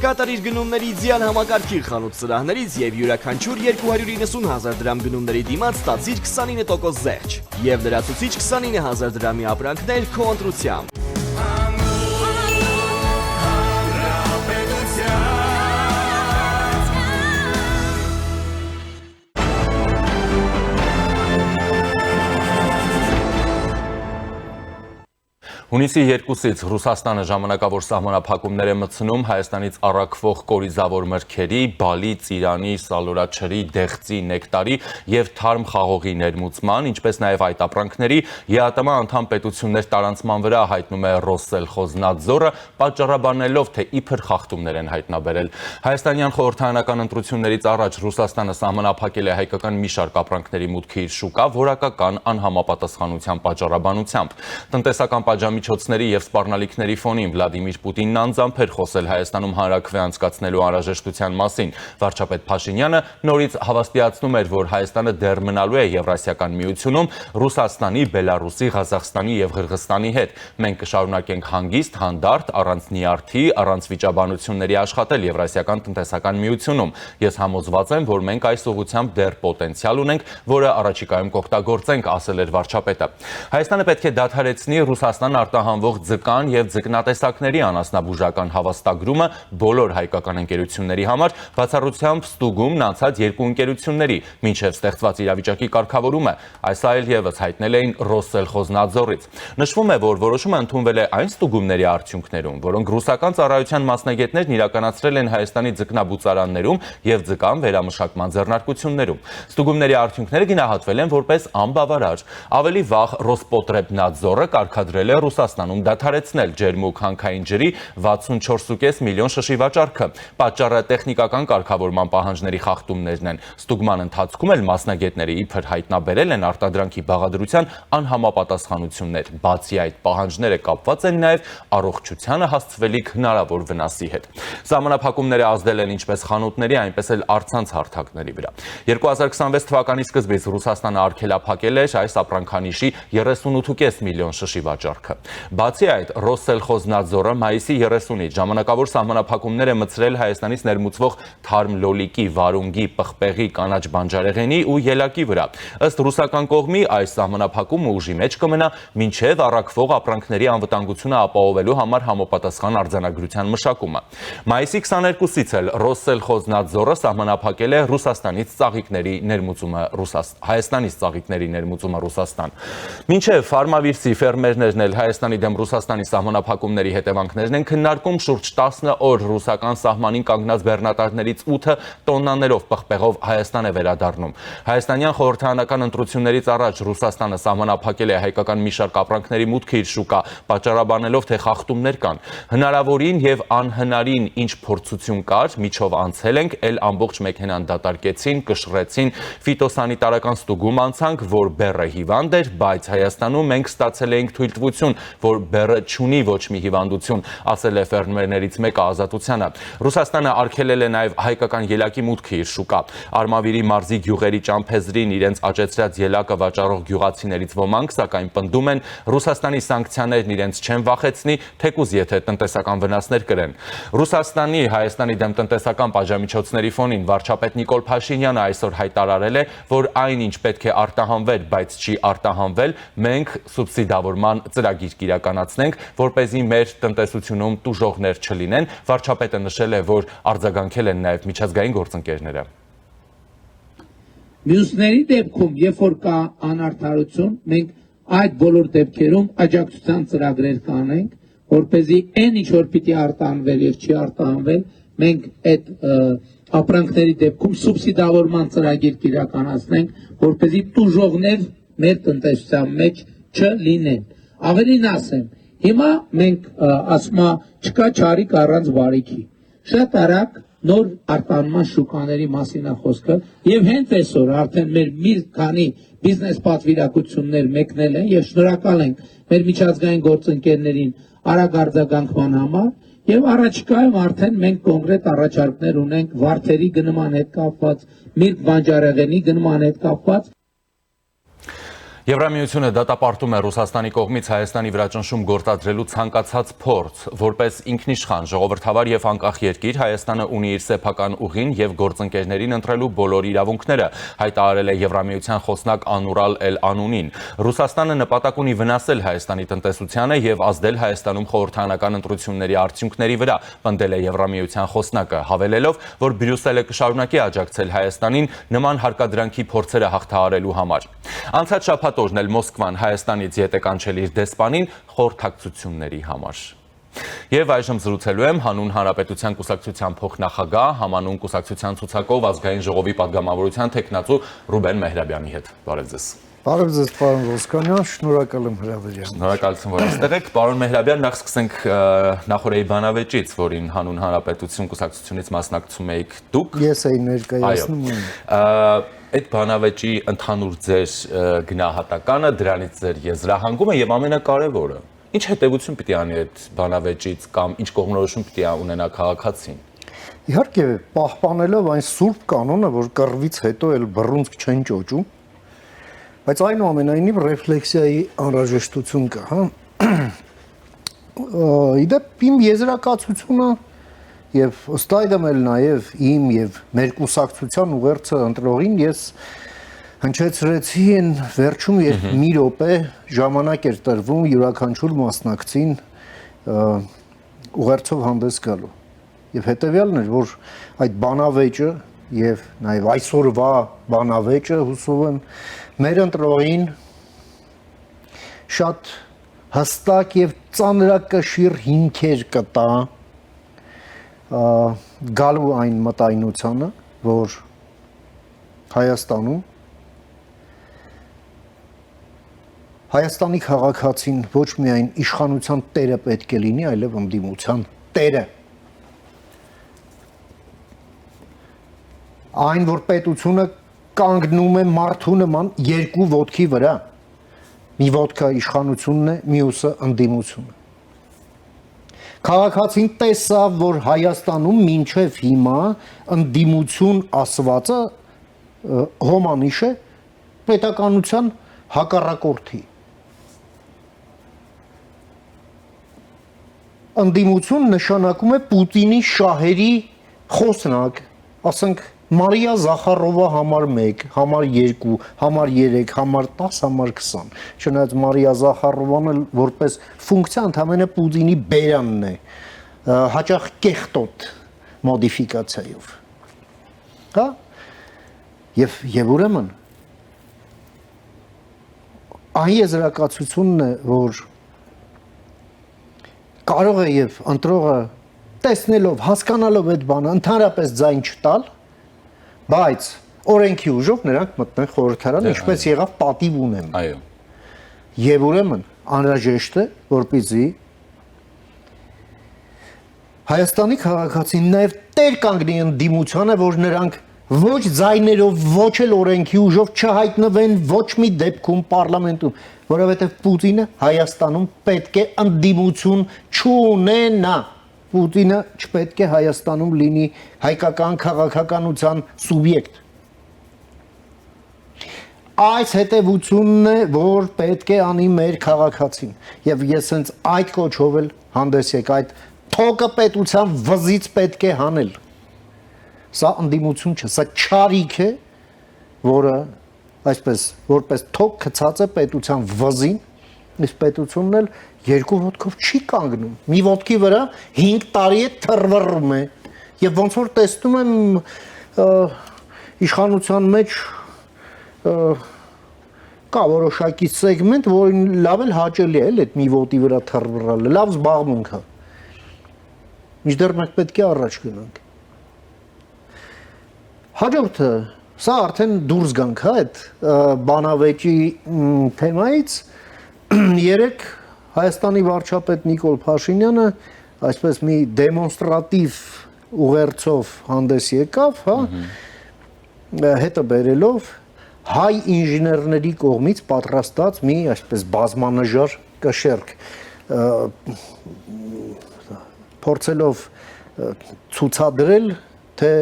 կկատարիր գնումների ձյան համակարգի խանութ սրահներից եւ յուրաքանչյուր 290,000 դրամ գնումների դիմաց ստացիր 29% զեղչ եւ լրացուցիչ 29,000 դրամի ապրանքներ քո ընտրությամբ։ Հունիսի 2-ից Ռուսաստանը ժամանակավոր սահմանափակումներ է մտցնում Հայաստանից առաքվող կորիզավոր մրգերի, բալի, ծիրանի, սալորաչրի, դեղցի, նեկտարի եւ թարմ խաղողի ներմուծման, ինչպես նաեւ այդ ապրանքների ԵԱՏՄ անդամ պետություններ տարանցման վրա հայտնում է Ռոսսելխոզնադզորը, պատճառաբանելով, թե իբր խախտումներ են հայտնաբերել։ Հայաստանյան խորհրդարանական ընտրություններից առաջ Ռուսաստանը սահմանափակել է հայկական մի շարք ապրանքների մուտքը իր շուկա որակական անհամապատասխանության պատճառաբանությամբ։ Տնտեսական պատժամիջոցների եւ սպառնալիքների ֆոնին Վլադիմիր Պուտինն անձամբ էր խոսել Հայաստանում հանրաքվե անցկացնելու անհրաժեշտության մասին։ Վարչապետ Փաշինյանը նորից հավաստիացնում էր, որ Հայաստանը դեռ մնալու է Եվրասիական միությունում Ռուսաստանի, Բելարուսի, Ղազախստանի եւ Ղրղստանի հետ։ Մենք կշարունակենք հանգիստ, հանդարտ, առանց նյարդի, առանց վիճաբանությունների աշխատել Եվրասիական տնտեսական միությունում։ Ես համոզված եմ, որ մենք այս ուղղությամբ դեռ պոտենցիալ ունենք, որը առաջիկայում կօգտագործենք, ասել էր վարչապետը։ Հայաստանը պետք է դադարեցնի Ռուսաստան արտահանվող ձկան եւ ձկնատեսակների անասնաբուժական հավաստագրումը բոլոր հայկական ընկերությունների համար, բացառությամբ ստուգումն անցած երկու ընկերությունների, մինչև ստեղծված իրավիճակի կարգավորումը, այս այլ եւս հայտնել էին Ռոսսելխոզնադզորից։ Նշվում է, որ որոշումը ընդունվել է այն ստուգումների արդյունքներում, որոնք ռուսական ծառայության մասնագետներն իրականացրել են Հայաստանի ձկնաբուծարաններում եւ ձկան վերամշակման ձեռնարկություններում։ Ստուգումների արդյունքները գնահատվել են որպես անբավարար։ Ավելի վաղ Ռոսպոտրեբնադզորը կարգադրել է Ռուսաստանում դադարեցնել ջերմուկ հանքային ջրի 64.5 միլիոն շշի վաճառքը։ Պատճառը տեխնիկական կարգավորման պահանջների խախտումներն են։ Ստուգման ընթացքում էլ մասնագետները իբր հայտնաբերել են արտադրանքի բաղադրության անհամապատասխանություններ։ Բացի այդ, պահանջները կապված են նաև առողջությանը հասցվելիք հնարավոր վնասի հետ։ Սահմանափակումները ազդել են ինչպես խանութների, այնպես էլ առցանց հարթակների վրա։ 2026 թվականի սկզբից Ռուսաստանը արգելափակել էր այս ապրանքանիշի 38.5 միլիոն շշի վաճառքը։ Բացի այդ, Ռոսսելխոզնադզորը մայիսի 30-ից ժամանակավոր սահմանափակումներ է մտցրել Հայաստանից ներմուծվող թարմ լոլիկի, վարունգի, պղպեղի, կանաչ բանջարեղենի ու ելակի վրա։ Ըստ ռուսական կողմի, այս սահմանափակումը ուժի մեջ կմնա մինչև առաքվող ապրանքների անվտանգությունը ապահովելու համար համապատասխան արձանագրության մշակումը։ Մայիսի 22-ից էլ Ռոսսելխոզնադզորը սահմանափակել է Ռուսաստանից ծաղիկների ներմուծումը Հայաստանից ծաղիկների ներմուծումը Ռուսաստան։ Մինչև ֆարմավիրսի ֆերմերներն էլ Հայաստանի դեմ Ռուսաստանի սահմանափակումների հետևանքներն են քննարկում, շուրջ 10 օր ռուսական սահմանին կանգնած բեռնատարներից 8-ը տոննաներով պղպեղով Հայաստան է վերադառնում։ Հայաստանյան խորհրդարանական ընտրություններից առաջ Ռուսաստանը սահմանափակել է հայկական մի շարք ապրանքների մուտքը իր շուկա, պատճառաբանելով, թե խախտումներ կան։ Հնարավորին եւ անհնարին ինչ փորձություն կար, միջով անցել ենք, ել ամբողջ մեքենան դատարկեցին, կշռեցին, ֆիտոսանիտարական ստուգում անցանք, որ բեռը հիվանդ էր, բայց Հայաստանում մենք ստացել էինք թույլտվություն, որ բեռը չունի ոչ մի հիվանդություն, ասել է ֆերմերներից մեկը Ազատությանը։ Ռուսաստանը արգելել է նաև հայկական ելակի մուտքը իր շուկա։ Արմավիրի մարզի գյուղերի ճամփեզրին իրենց աճեցրած ելակը վաճառող գյուղացիներից ոմանք, սակայն պնդում են, Ռուսաստանի սանկցիաներն իրենց չեն վախեցնի, թեկուզ եթե տնտեսական վնասներ կրեն։ Ռուսաստանի Հայաստանի դեմ տնտեսական պատժամիջոցների ֆոնին վարչապետ Նիկոլ Փաշինյանը այսօր հայտարարել է, որ այնինչ պետք է արտահանվել, բայց չի արտահանվել, մենք սուբսիդավորման ծրագիր կիրականացնենք, որպեսզի մեր տնտեսությունում տուժողներ չլինեն։ Վարչապետը նշել է, որ արձագանքել են նաև միջազգային գործընկերները։ Մյուսների դեպքում, երբ որ կա անարդարություն, մենք այդ բոլոր դեպքերում աջակցության ծրագրեր կանենք, որպեսզի այն ինչ որ պիտի արտահանվել եւ չի արտահանվել, մենք այդ ապրանքների դեպքում սուբսիդավորման ծրագիր կիրականացնենք, որպեսզի տուժողներ մեր տնտեսության մեջ չլինեն։ Ավելին ասեմ, հիմա մենք ասում չկա չարիք առանց բարիքի։ Շատ արագ նոր արտահանման շուկաների մասին է խոսքը եւ հենց այսօր արդեն մեր մի քանի բիզնես պատվիրակություններ մեկնել են եւ շնորհակալ ենք մեր միջազգային գործընկերներին արագ արձագանքման համար եւ առաջիկայում արդեն մենք կոնկրետ առաջարկներ ունենք վարդերի գնման հետ կապված, միրգ բանջարեղենի գնման հետ կապված։ Եվրամիությունը դատապարտում է Ռուսաստանի կողմից Հայաստանի վրա ճնշում գործադրելու ցանկացած փորձ, որպես ինքնիշխան, ժողովրդավար եւ անկախ երկիր, Հայաստանը ունի իր սեփական ուղին եւ գործընկերներին ընտրելու բոլոր իրավունքները, հայտարարել է Եվրամիության խոսնակ Անուրալ Էլ-Անունին։ Ռուսաստանը նպատակ ունի վնասել Հայաստանի տնտեսությանը եւ ազդել Հայաստանում խորհրդարանական ընտրությունների արդյունքների վրա, պնդել է Եվրամիության խոսնակը, հավելելով, որ Բրյուսելը կշարունակի աջակցել Հայաստանին նման հարկադրանքի փորձերը հաղթահարելու համար։ Անցած շաբաթ օրն էլ Մոսկվան Հայաստանից ետ է կանչել իր դեսպանին խորհրդակցությունների համար։ Եվ այժմ զրուցելու եմ Հանուն Հանրապետության կուսակցության փոխնախագահ, Համանուն կուսակցության ցուցակով ազգային ժողովի падգամավորության թեկնածու Ռուբեն Մեհրաբյանի հետ։ Բարև ձեզ։ Բարև ձեզ, պարոն Ոսկանյան, շնորհակալ եմ հրավերին։ Շնորհակալություն, որ այստեղ եք։ Պարոն Մեհրաբյան, նախ սկսենք նախորդի բանավեճից, որին Հանուն Հանրապետություն կուսակցությունից մասնակցում եք դուք։ Ես էի ներկայացնում։ Այդ բանավեճի ընդհանուր ձեր գնահատականը, դրանից ձեր եզրահանգումը եւ ամենակարևորը, ինչ հետեւություն պիտի անի այդ բանավեճից կամ ինչ կողմնորոշում պիտի ունենա քաղաքացին։ Իհարկե, պահպանելով այն սուրբ կանոնը, որ կռվից հետո էլ բռունցք չեն ճոճում, բայց այնուամենայնիվ ռեֆլեքսիայի անհրաժեշտություն կա, հա։ Իդեպ իմ եզրակացությունը եւ ըստ այդմ էլ նաեւ իմ եւ մեր կուսակցության ուղերձը ընտրողին ես հնչեցրեցի են վերջում, երբ մի րոպե ժամանակ էր տրվում յուրաքանչյուր մասնակցին ուղերձով հանդես գալու։ Եվ հետեւյալն էր, որ այդ բանավեճը եւ նաեւ այսօրվա բանավեճը հուսով եմ մեր ընտրողին շատ հստակ եւ ծանրակշիռ հիմքեր կտա գալու այն մտայնությանը, որ Հայաստանի քաղաքացին ոչ միայն իշխանության տերը պետք է լինի, այլև ընդդիմության տերը։ Այն, որ պետությունը կանգնում է մարդու նման երկու ոտքի վրա, մի ոտքը իշխանությունն է, մյուսը ընդդիմությունը։ Քաղաքացին տեսավ, որ Հայաստանում մինչև հիմա ընդդիմություն ասվածը հոմանիշ է պետականության հակառակորդի։ Ընդդիմություն նշանակում է Պուտինի շահերի խոսնակ, ասենք Մարիա Զախարովա համար 1, համար 2, համար 3, համար 10, համար 20։ Չնայած Մարիա Զախարովան էլ որպես ֆունկցիա ընդհանրապես Պուտինի բերանն է, հաճախ կեղտոտ մոդիֆիկացիայով։ Հա? Եվ ուրեմն այն եզրակացությունն է, որ կարող է եւ ընտրողը տեսնելով, հասկանալով այդ բանը ընդհանրապես ձայն չտալ, բայց օրենքի ուժով նրանք մտնեն խորհրդարան, ինչպես եղավ պատիվ ունեմ։ Այո։ Եվ ուրեմն անհրաժեշտ է, որպեսզի Հայաստանի քաղաքացին նաև տեր կանգնի ընդդիմությանը, որ նրանք ոչ ձայներով, ոչ էլ օրենքի ուժով չհայտնվեն ոչ մի դեպքում պարլամենտում, որովհետև Պուտինը Հայաստանում պետք է ընդդիմություն չունենա։ Պուտինը չպետք է Հայաստանում լինի հայկական քաղաքականության սուբյեկտ։ Այս հետևությունն է, որ պետք է անի մեր քաղաքացին։ Եվ ես հենց այդ կոչով էլ հանդես եկա, այդ թոկը պետության վզից պետք է հանել։ Սա ընդդիմություն չէ, սա չարիք է, որը այսպես որպես թոկ գցած է պետության վզին, իսկ պետությունն էլ երկու ոտքով չի կանգնում։ Մի ոտքի վրա 5 տարի է թռվռում է։ Եվ ոնց որ տեսնում եմ իշխանության մեջ կա որոշակի սեգմենտ, որին լավ էլ հաճելի է այդ մի ոտի վրա թռվռալը, լավ զբաղմունք է։ Մինչդեռ մենք պետք է առաջ գնանք։ Հաջորդը, սա արդեն դուրս գանք այդ բանավեճի թեմայից, երեք Հայաստանի վարչապետ Նիկոլ Փաշինյանը այսպես մի դեմոնստրատիվ ուղերձով հանդես եկավ, հա, հետը բերելով հայ ինժեներների կողմից պատրաստած մի այսպես բազմանժար կշեռք, փորձելով ցուցադրել, թե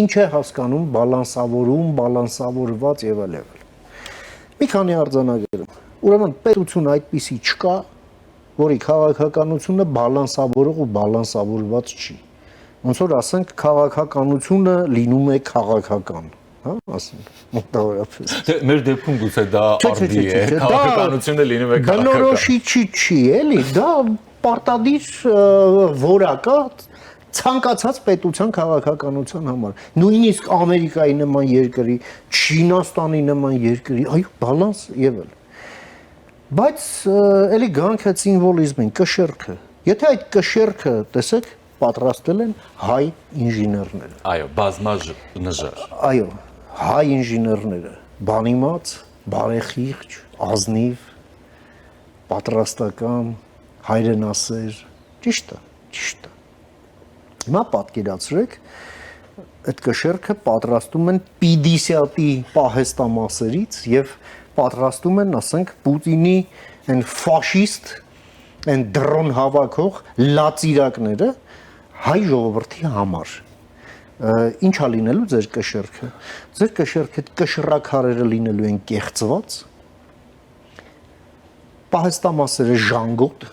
ինչ է հասկանում բալանսավորում, բալանսավորված եւ այլն։ Մի քանի արձանագրում։ Ուրեմն պետություն այդպիսի չկա, որի քաղաքականությունը բալանսավորող ու բալանսավորված չի։ Ոնց որ ասենք քաղաքականությունը լինում է քաղաքական, հա, ասենք մոտավորապես։ Մեր դեպքում գուցե դա արդի է, քաղաքականությունը լինում է քաղաքական։ Բնորոշիչի չի, էլի, դա պարտադիր որակա ցանկացած պետության քաղաքականության համար։ Նույնիսկ Ամերիկայի նման երկրի, Չինաստանի նման երկրի, այո, բալանս եւ այլ։ Բայց էլի գանք այդ սիմվոլիզմին, կշեռքը։ Եթե այդ կշեռքը, տեսեք, պատրաստել են հայ ինժեներները։ Այո, բազմանժար։ Այո, հայ ինժեներները, բանիմաց, բարեխիղճ, ազնիվ, պատրաստական, հայրենասեր, ճիշտ է։ Հիմա պատկերացրեք, այդ կշեռքը պատրաստում են պիդիսյատի պահեստամասերից եւ պատրաստում են, ասենք, Պուտինի այն ֆաշիստ, այն դրոն հավաքող լացիրակները հայ ժողովրդի համար։ Ինչա լինելու ձեր կշեռքը։ Ձեր կշեռքը կշռաքարերը լինելու են կեղծված, պահեստամասերը ժանգոտ,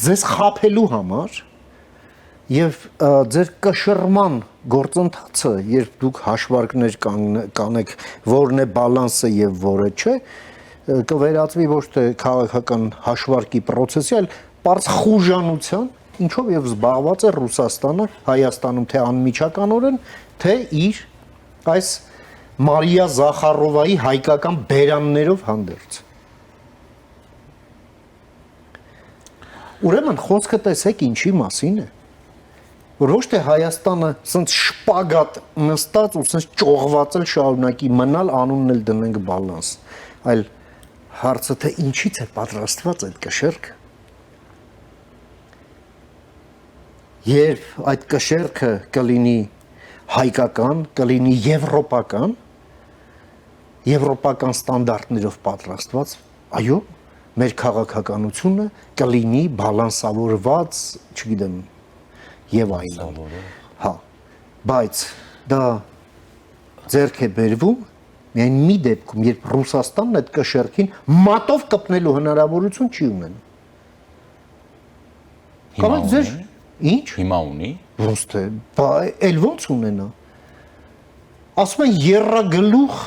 ձեզ խաբելու համար եւ ձեր կշռման գործընթացը, երբ դուք հաշվարկներ կանեք, որն է բալանսը եւ որը չէ, կվերածվի ոչ թե քաղաքական հաշվարկի process-ի, այլ բարձ խուժանության, ինչով եւ զբաղված է Ռուսաստանը Հայաստանում թե անմիջականորեն, թե իր այս Մարիա Զախարովայի հայկական բերաններով հանդերձ։ Ուրեմն խոսքը տեսեք ինչի մասին է, որ ոչ թե Հայաստանը սենց շպագատ նստած ու սենց ճողված էլ շարունակի մնալ, անունն էլ դնենք բալանս, այլ հարցը թե ինչից է պատրաստված այդ կշեռքը։ Երբ այդ կշեռքը կլինի հայկական, կլինի եվրոպական ստանդարտներով պատրաստված, այո, մեր քաղաքականությունը կլինի բալանսավորված, չգիտեմ, եւ այլն։ Հա, բայց դա ձեռք է բերվում միայն մի դեպքում, երբ Ռուսաստանն այդ կշեռքին մատով կպնելու հնարավորություն չի ունենում։ Կամ ձեր ինչ։ Հիմա ունի։ Ոնց թե, էլ ոնց ունենա։ Ասում են եռագլուխ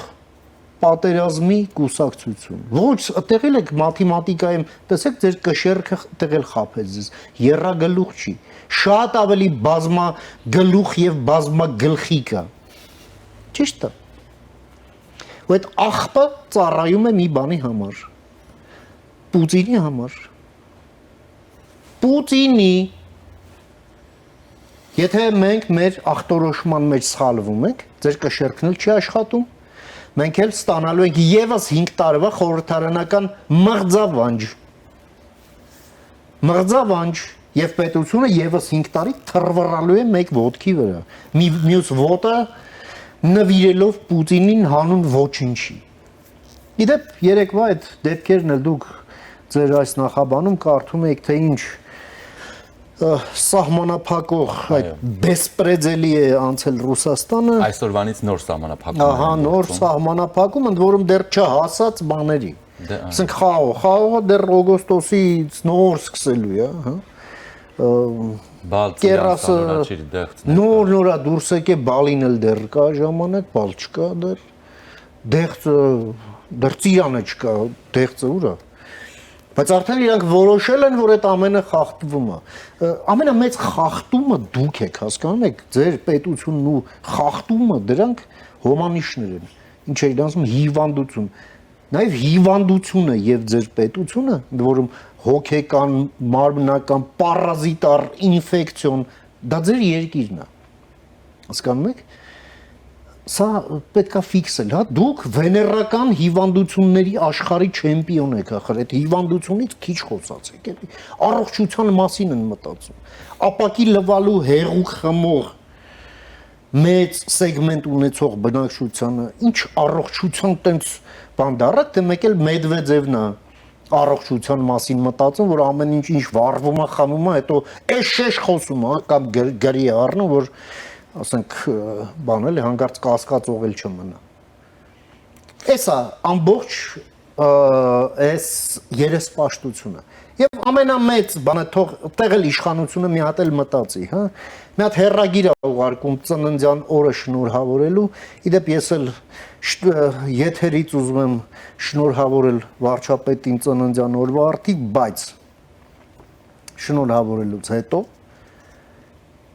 պատերազմի կուսակցություն։ Ոչ, տեղել եք մաթեմատիկայում, տեսեք ձեր կշեռքը տեղել խափեց ձեզ։ Եռագլուխ չի։ Շատ ավելի բազմագլուխ եւ բազմագլխիկ է։ Ճիշտ է։ Ու այդ աղբը ծառայում է մի բանի համար։ Պուտինի համար։ Պուտինի։ Եթե մենք մեր ախտորոշման մեջ սխալվում ենք, ձեր կշեռքն էլ չի աշխատում, մենք էլ ստանալու ենք եւս 5 տարվա խորհրդարանական մղձավանջ եւ պետությունը եւս 5 տարի թռվռալու է մեկ ոտքի վրա։ Մյուս ոտը նվիրելով Պուտինին հանուն ոչինչի։ Իդեպ երեկվա այդ դեպքերն էլ դուք ձեր այս նախաբանում կարդում եք թե ինչ սահմանափակող այդ բեսպրեդելի է անցել Ռուսաստանը։ Այսօրվանից նոր սահմանափակում։ Ահա, նոր սահմանափակում, ընդ որում դեռ չհասած բաների։ Ասենք խաղողը դեռ օգոստոսից նոր սկսելու է, հա։ Կերասը նորա դուրս եկե, բալին էլ դեռ կա ժամանակ, բալ չկա դեռ։ Դեղցը դեռ ծիրանը չկա, դեղցը ուր է։ Բայց արդեն իրանք որոշել են, որ այդ ամենը խախտվում է։ Ամենամեծ խախտումը դուք եք, հասկանում եք, ձեր պետությունն ու խախտումը դրանք հոմանիշներ են։ Ինչ է իրացում հիվանդություն։ Նաև հիվանդությունը եւ ձեր պետությունը, ընդ որում հոգեկան, մարմնական, պարազիտար, ինֆեկցիոն, դա ձեր երկիրն է։ Հասկանում եք։ Սա պետքա ֆիքսել, հա, դուք վեներական հիվանդությունների աշխարհի չեմպիոն եք, ախր այդ հիվանդությունից քիչ խոսացեք, էլի։ Առողջության մասին են մտածում։ Ապակի լվալու հեղուկ խմող մեծ սեգմենտ ունեցող բնակչությանը, ինչ առողջության տենց բան դառը, թե մեկ էլ Մեդվեդևն է առողջության մասին մտածում, որ ամեն ինչ վառվում է, խմում է, հետո էշ խոսում է, կամ գրի է առնում, որ ասենք բան էլի հանգարց կասկածող էլ չմնա։ Էսա ամբողջ այս երեսպաշտությունը եւ ամենամեծ բանը թող տեղել իշխանությունը մի հատ էլ մտածի, հա։ Մի հատ հերրագիր է ուղարկում ծննդյան օրը շնորհավորելու։ Իդեպ ես էլ եթերից ուզում եմ շնորհավորել վարչապետին ծննդյան օրվա արդիվ, բայց շնորհավորելուց հետո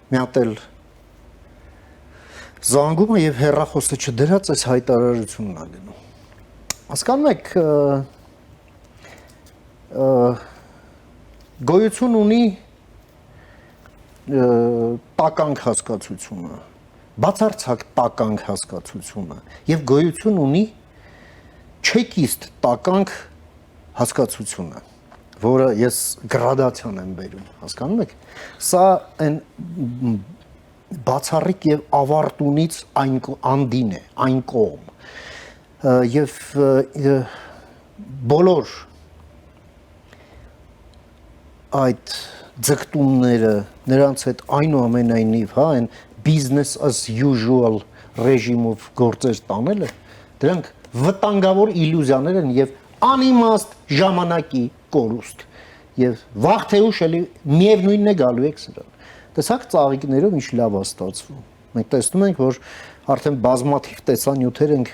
մի հատ էլ զանգումը եւ հեռախոսը չդրած այս հայտարարությունն ա գնում։ Հասկանում եք, գոյություն ունի տականք հասկացությունը, բացարձակ տականք հասկացությունը եւ գոյություն ունի չեկիստ տականք հասկացությունը, որը ես գրադացիան եմ բերում, հասկանում եք։ Սա այն բացառիկ եւ ավարտունից այն անդին է, այն կողմ եւ բոլոր այդ ձգտումները նրանց հետ այնուամենայնիվ, հա, այն business as usual ռեժիմով գործեր տանելը, դրանք վտանգավոր իլյուզիաներ են եւ անիմաստ ժամանակի կորուստ եւ վաղ թե ուշ էլի միևնույնն է գալու եք սրան։ Տեսակ ծաղիկներով ինչ լավ է ստացվում։ Մենք տեսնում ենք, որ արդեն բազմաթիվ տեսանյութեր ենք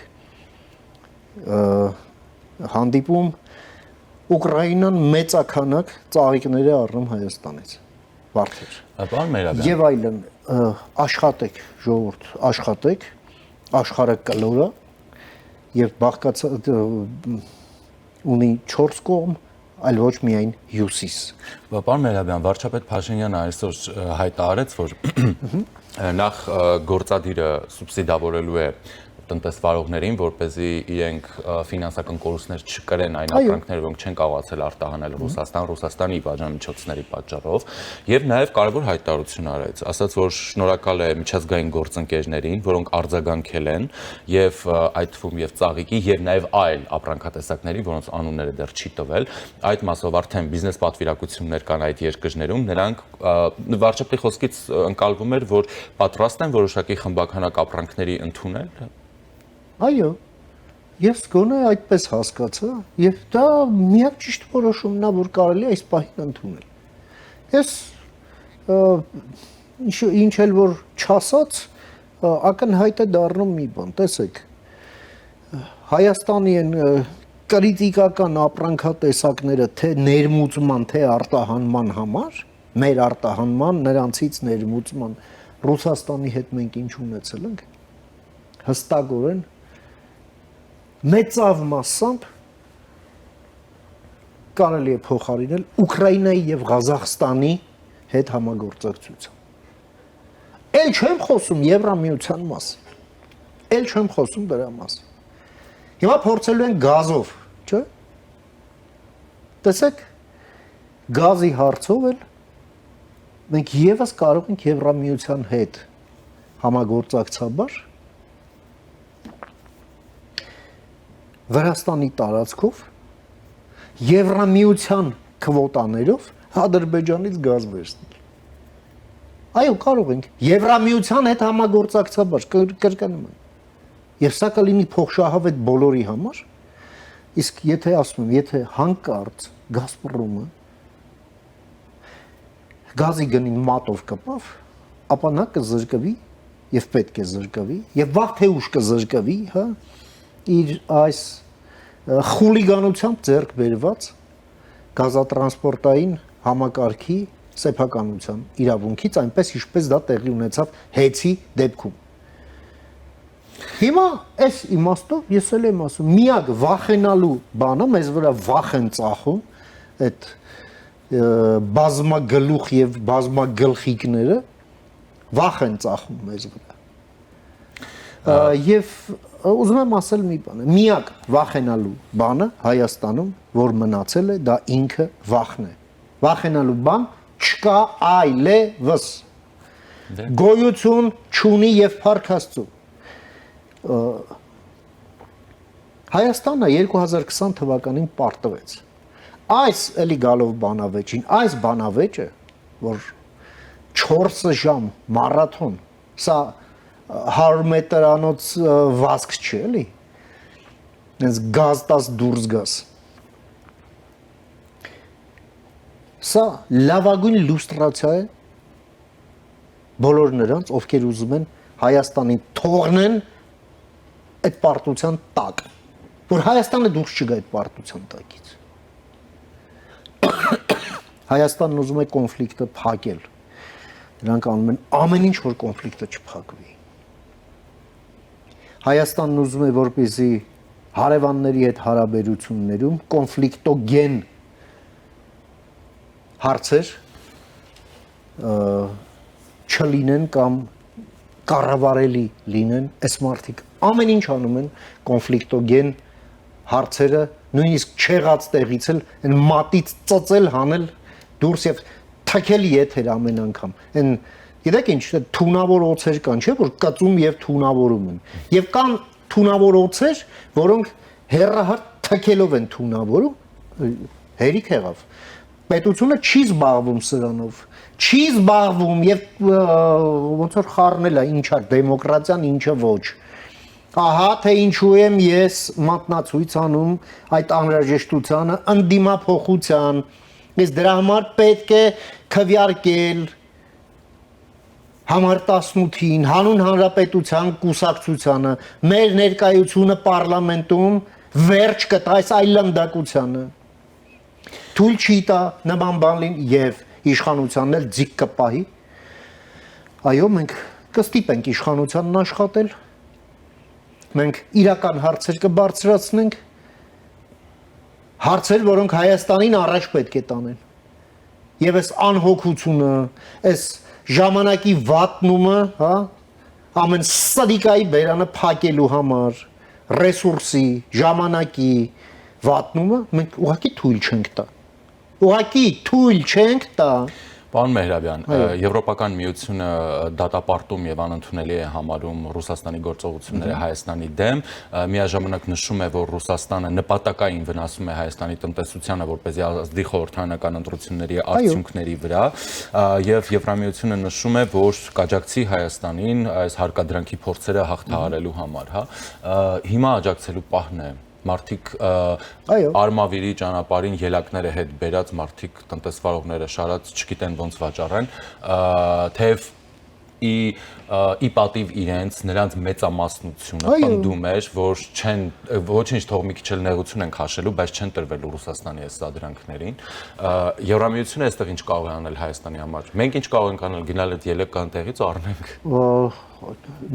հանդիպում Ուկրաինան մեծականակ ծաղիկներ է առնում Հայաստանից, վարդեր։ Պարոն Մերաբյան։ Եվ այլն, աշխատեք, ժողովուրդ, աշխատեք, աշխարհը կլոր է եւ բաղկացած ունի 4 կողմ, այլ ոչ միայն հյուսիս։ Պարոն Մերաբյան, վարչապետ Փաշինյանը այսօր հայտարարեց, որ նախ գործադիրը սուբսիդավորելու է տնտեսվարողներին, որպեսզի իրենք ֆինանսական կորուստներ չկրեն այն ապրանքները, որոնք չեն կարողացել արտահանել Ռուսաստանի բաժանմիջոցների պատճառով, եւ նաեւ կարևոր հայտարարություն արեց, ասաց, որ շնորհակալ է միջազգային գործընկերներին, որոնք արձագանքել են եւ այդ թվում եւ ծաղիկի եւ նաեւ այլ ապրանքատեսակների, որոնց անունները դեռ չի տվել, այդ մասով արդեն բիզնես պատվիրակություններ կան այդ երկրներում, նրանք վարչապետի խոսքից ընկալվում էր, որ պատրաստ են որոշակի խմբականակ ապրանքների ընդունել։ Այո, ես գոնե այդպես հասկացա, եւ դա միակ ճիշտ որոշումն է, որ կարելի է այս պահին ընդունել։ Ես ինչ էլ որ չասած, ակնհայտ է դառնում մի բան, տեսեք, Հայաստանի են կրիտիկական ապրանքատեսակները թե ներմուծման, թե արտահանման համար, մեր արտահանման, նրանցից ներմուծման, Ռուսաստանի հետ մենք ինչ ունեցել ենք, հստակորեն մեծավ մասամբ կարելի է փոխարինել Ուկրաինայի եւ Ղազախստանի հետ համագործակցությամբ։ Էլ չեմ խոսում Եվրամիության մասին։ Էլ չեմ խոսում դրա մասին։ Հիմա փորձելու են գազով, չէ՞։ Տեսեք, գազի հարցով էլ մենք եւս կարող ենք Եվրամիության հետ համագործակցաբար Վրաստանի տարածքով Եվրամիության քվոտաներով Ադրբեջանից գազ վերցնել։ Այո, կարող ենք Եվրամիության հետ համագործակցաբար կրկնում եմ։ Եվ սա կլինի փոխշահավետ բոլորի համար։ Իսկ եթե ասում եմ, եթե հանկարծ Գազպրոմը գազի գնին մատով կպավ, ապա նա կզրկվի եւ պետք է զրկվի եւ վաղ թե ուշ կզրկվի, հա, իր այս խուլիգանությամբ ձեռք բերված գազատրանսպորտային համակարգի սեփականության իրավունքից, այնպես ինչպես դա տեղի ունեցավ հեծի դեպքում։ Հիմա այս իմաստով ես էլ եմ ասում, միակ վախենալու բանը մեզ վրա վախ են ծախում այդ բազմագլուխ եւ բազմագլխիկները վախ են ծախում մեզ վրա։ Եվ ուզում եմ ասել մի բան, միակ վախենալու բանը Հայաստանում, որ մնացել է, դա ինքը վախն է։ Վախենալու բան չկա այլևս։ Գոյություն չունի եւ փառք Աստծո։ Հայաստանը 2020 թվականին պարտվեց։ Այս էլի գալով բանավեճին, այս բանավեճը, որ 4 ժամ մարաթոն, սա 100 մետրանոց վազք չէ, էլի։ Հենց գազ տաս դուրս գաս։ Սա լավագույն լուստրացիա է բոլոր նրանց, ովքեր ուզում են Հայաստանին թողնեն այդ պարտության տակ, որ Հայաստանը դուրս չգա այդ պարտության տակից։ Հայաստանն ուզում է կոնֆլիկտը փակել։ Նրանք անում են ամեն ինչ, որ կոնֆլիկտը չփակվի։ Հայաստանն ուզում է, որպեսզի հարևանների հետ հարաբերություններում կոնֆլիկտոգեն հարցեր չլինեն կամ կառավարելի լինեն, այս մարդիկ ամեն ինչ անում են կոնֆլիկտոգեն հարցերը նույնիսկ չեղած տեղից էլ այն մատից ծծել հանել դուրս եւ թքել եթեր ամեն անգամ այն գիտեք ինչ թունավոր օծեր կան չէ որ կծում եւ թունավորում են եւ կան թունավոր օծեր որոնք հերրահար թքելով են թունավորում հերիք եղավ պետությունը չի զբաղվում սրանով չի զբաղվում եւ ոնց որ խառնել է ինչա դեմոկրատիան ինչը ոչ ահա թե ինչու եմ ես մատնացույց անում այդ անհրաժեշտությանը ընդդիմափոխության ես դրա համար պետք է քվեարկել համար 18-ին հանուն հանրապետության կուսակցությանը մեր ներկայությունը պարլամենտում վերջ կտա այս այլանդակությանը թույլ չի տա նման բան եւ իշխանությանն էլ ձիգ կպահի այո մենք կստիպենք իշխանությանն աշխատել մենք իրական հարցեր կբարձրացնենք հարցեր որոնք Հայաստանին առաջ պետք է տանեն եւ այս անհոգությունը այս ժամանակի վատնումը հա ամեն սադիկայի բերանը փակելու համար ռեսուրսի ժամանակի վատնումը մենք ուղղակի թույլ չենք տա ուղղակի թույլ չենք տա Պարոն Մեհրաբյան, Եվրոպական միությունը դատապարտում եւ անընդունելի է համարում Ռուսաստանի գործողությունները Հայաստանի դեմ, միաժամանակ նշում է, որ Ռուսաստանը նպատակային վնասում է Հայաստանի տնտեսությանը, որպեսզի ազդի խորհրդարանական ընտրությունների արդյունքների վրա, եւ Եվրամիությունը նշում է, որ կաջակցի Հայաստանին այս հարկադրանքի փորձերը հաղթահարելու համար, հա։ Հիմա աջակցելու պահն է Մարդիկ արմավիրի ճանապարհին ելակները հետ բերած մարդիկ տնտեսվարողները շարած չգիտեն ոնց վաճառեն թեև ի պատիվ իրենց նրանց մեծամասնությունը պնդում էր որ չեն ոչինչ թող մի քիչ էլ նեղություն են քաշելու բայց չեն տրվել Ռուսաստանի այս սադրանքներին Եվրամիությունը այստեղ ինչ կարող է անել Հայաստանի համար մենք ինչ կարող ենք անել գնալ այդ ելական տեղից ու առնենք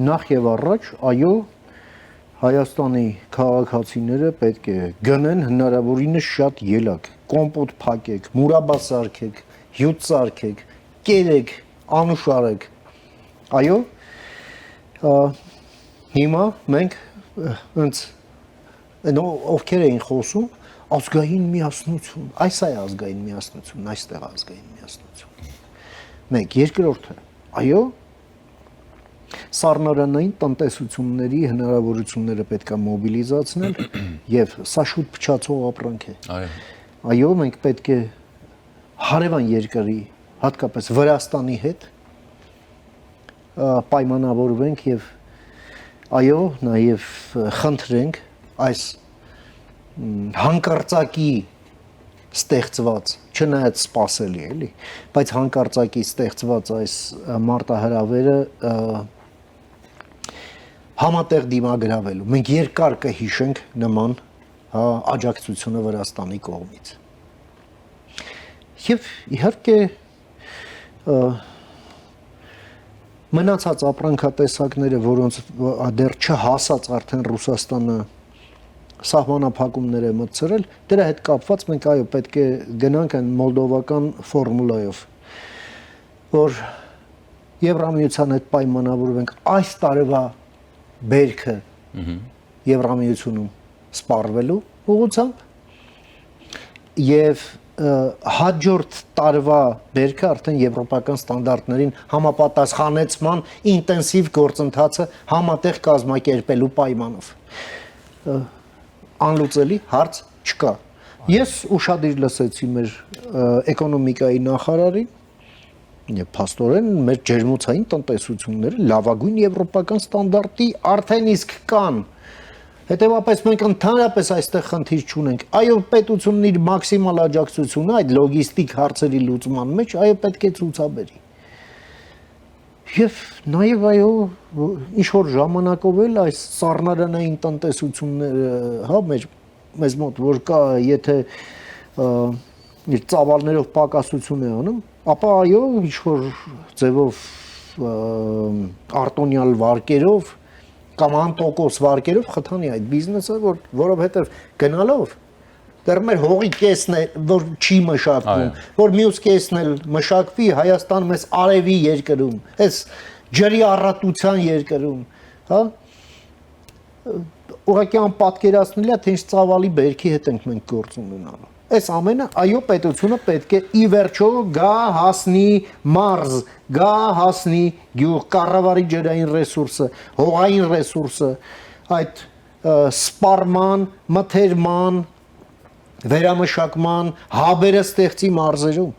նախ եւ առաջ այո Հայաստանի քաղաքացիները պետք է գնեն հնարավորինս շատ ելակ, կոմպոտ փակեք, մուրաբա սարքեք, հյութ սարքեք, կերեք, անուշարեք։ Այո, հիմա մենք հենց ովքեր էին խոսում, ազգային միասնություն, այս է ազգային միասնություն, այստեղ ազգային միասնություն։ Մեկ, երկրորդը, այո, Սառնարանային տնտեսությունների հնարավորությունները պետք է մոբիլիզացնել եւ սա շուտ փչացող ապրանք է։ Այո, մենք պետք է հարևան երկրի, հատկապես Վրաստանի հետ պայմանավորվենք եւ այո, նաեւ խնդրենք այս հանկարծակի ստեղծված, չնայած սпасելի է, էլի, բայց հանկարծակի ստեղծված այս մարտահրավերը համատեղ դիմագրավելու։ Մենք երկար կհիշենք նման աջակցությունը Վրաստանի կողմից։ Եվ իհարկե մնացած ապրանքատեսակները, որոնց դեռ չհասած արդեն Ռուսաստանը սահմանափակումներ է մտցրել, դրա հետ կապված մենք այո պետք է գնանք այն մոլդովական ֆորմուլայով, որ Եվրամիության հետ պայմանավորվենք այս տարվա բերքը Եվրամիությունում սպառվելու ուղղությամբ եւ հաջորդ տարվա բերքը արդեն եվրոպական ստանդարտներին համապատասխանեցման ինտենսիվ գործընթացը համատեղ կազմակերպելու պայմանով անլուծելի հարց չկա ես ուշադիր լսեցի մեր էկոնոմիկայի նախարարին եւ փաստորեն մեր ջերմոցային տնտեսությունները լավագույն եվրոպական ստանդարտի արդեն իսկ կան Հետևաբար մենք ընդհանրապես այստեղ խնդիր չունենք։ Այո, պետությունն իր մաքսիմալ աջակցությունը այդ լոգիստիկ հարցերի լուծման մեջ, այո, պետք է ցուցաբերի։ Եվ նաև այո, ինչ որ ժամանակով էլ այս սառնարանային տնտեսությունները, հա, մեզ մոտ որ կա, եթե իր ծավալներով պակասություն է անում, ապա այո, ինչ որ ձևով արտոնյալ վարկերով կամ անտոկոս վարկերով խթանի այդ բիզնեսը, որովհետև գնալով դեռ մեր հողի կեսն է, որ չի մշակվում, որ մյուս կեսն էլ մշակվի Հայաստանում, այս արևի երկրում, այս ջրի առատության երկրում, հա, ուղղակի անպատկերացնելի է, թե ինչ ծավալի բերքի հետ ենք մենք գործ ունենալու։ Այս ամենը, այո, պետությունը պետք է ի վերջո գա հասնի մարզ, գա հասնի գյուղ, կառավարի ջրային ռեսուրսը, հողային ռեսուրսը, այդ սպառման, մթերման, վերամշակման հաբերը ստեղծի մարզերում։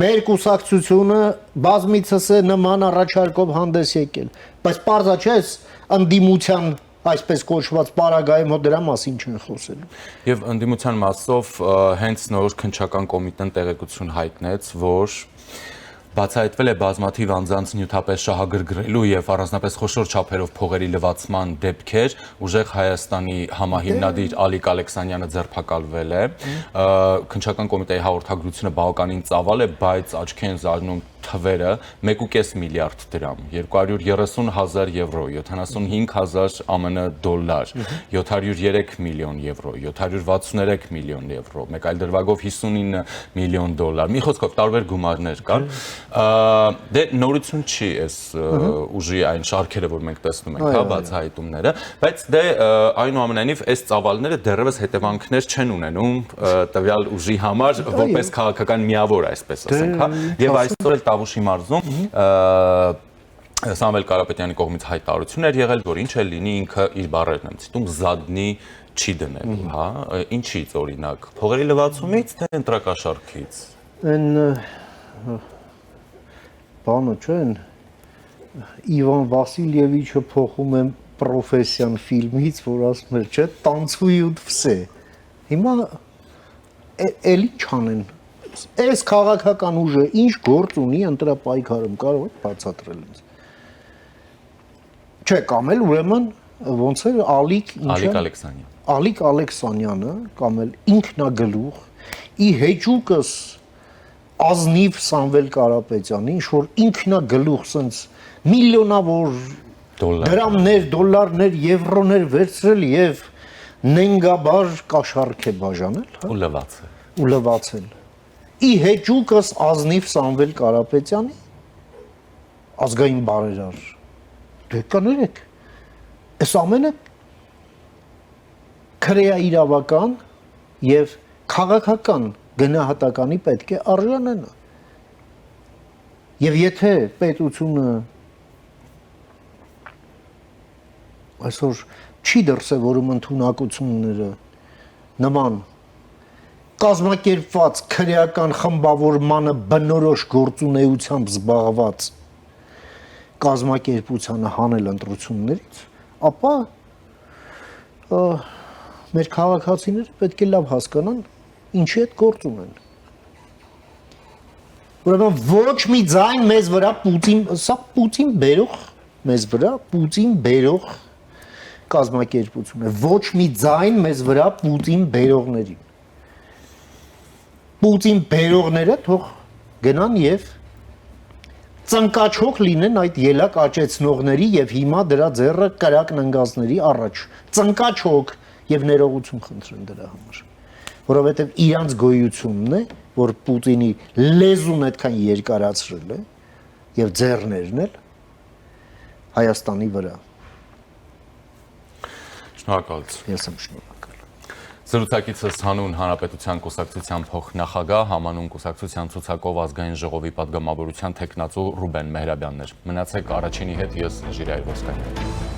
Մեր կուսակցությունը բազմիցս է նման առաջարկով հանդես եկել, բայց պարզա չէ ընդդիմության այսպես կոչված պարագայում հո դրա մասին չեն խոսելու։ Եվ ընդդիմության մասով հենց նոր քննչական կոմիտեն տեղեկություն հայտնեց, որ բացահայտվել է բազմաթիվ անձանց նյութապես շահագրգռելու եւ առանձնապես խոշոր չափերով փողերի լվացման դեպքեր, ուժեղ Հայաստանի համահիմնադիր Ալիկ Ալեքսանյանը ձերբակալվել է։ Քննչական կոմիտեի հաղորդագրությունը բավականին ծավալ է, բայց աչքի են զարնում թվերը 1.5 միլիարդ դրամ, 230,000 եվրո, 75,000 ԱՄՆ դոլար, 703 միլիոն եվրո, 763 միլիոն եվրո, մեկ այլ դրվագով 59 միլիոն դոլար։ Մի խոսքով տարբեր գումարներ կան։ Դե նորություն չի այս ուժի այն շարքերը, որ մենք տեսնում ենք, հա, բացահայտումները, բայց դե այնուամենայնիվ այս ծավալները դեռևս հետևանքներ չեն ունենում տվյալ ուժի համար, որպես քաղաքական միավոր, այսպես ասենք, հա, եւ այսօր էլ Տավուշի մարզում Սամվել Կարապետյանի կողմից հայտարարություն էր եղել, որ ինչ էլ լինի ինքը իր բառերն եմ ցիտում զադնի չի դնելու, հա, ինչից օրինակ, փողերի լվացումից թե ընտրակաշառքից։ Այն բանը չէ, Իվան Վասիլևիչը փոխում է պրոֆեսիան ֆիլմից, որ ասում էր, չէ, տանցուի ու վսե։ Հիմա էլի չանեն։ Այս քաղաքական ուժը ինչ գործ ունի ընտրապայքարում, կարող եք բացատրել ինձ։ Չէ, կամ էլ ուրեմն ոնց է Ալիկ Ալեքսանյան։ Ալիկ Ալեքսանյանը կամ էլ ինքնագլուխ ի հեճուկս ազնիվ Սամվել Կարապետյանի, ինչ որ ինքնագլուխ սենց միլիոնավոր դրամներ, դոլարներ, եվրոներ վերցրել եւ նենգաբար կաշառք է բաժանել, հա, ու լվացել։ Ի հեճուկս ազնիվ Սամվել Կարապետյանի ազգային բարերար։ Դե կներեք, այս ամենը քրեա իրավական եւ քաղաքական գնահատականի պետք է արժանանա։ Եվ եթե պետությունը այսօր չի դրսևորում ընդունակությունները նման կազմակերպված քրեական խմբավորմանը բնորոշ գործունեությամբ զբաղված կազմակերպությանը հանել ընտրություններից, ապա մեր քաղաքացիները պետք է լավ հասկանան ինչի հետ գործ ունեն։ Ուրեմն ոչ մի ձայն մեզ վրա սա Պուտին բերող մեզ վրա Պուտին բերող կազմակերպություն է։ Ոչ մի ձայն մեզ վրա Պուտին բերողների։ Պուտին բերողները թող գնան եւ ծնկաչող լինեն այդ ելակ աճեցնողների եւ հիմա դրա ձեռը կրակն ընկածների առաջ։ Ծնկաչող եւ ներողություն խնդրեն դրա համար։ Որովհետեւ իրանց գոյությունն է, որ Պուտինի լեզուն այդքան երկարացրել է եւ ձեռներն էլ Հայաստանի վրա։ Շնորհակալություն։ Ես եմ շնորհակալ։ Զրուցակիցս հանուն Հանրապետության կուսակցության փոխնախագահ, համանուն կուսակցության ցուցակով ազգային ժողովի падգամավորության թեկնածու Ռուբեն Մեհրաբյանն էր։ Մնացեք առաջինի հետ, ես Ժիրայր Ոսկանյան։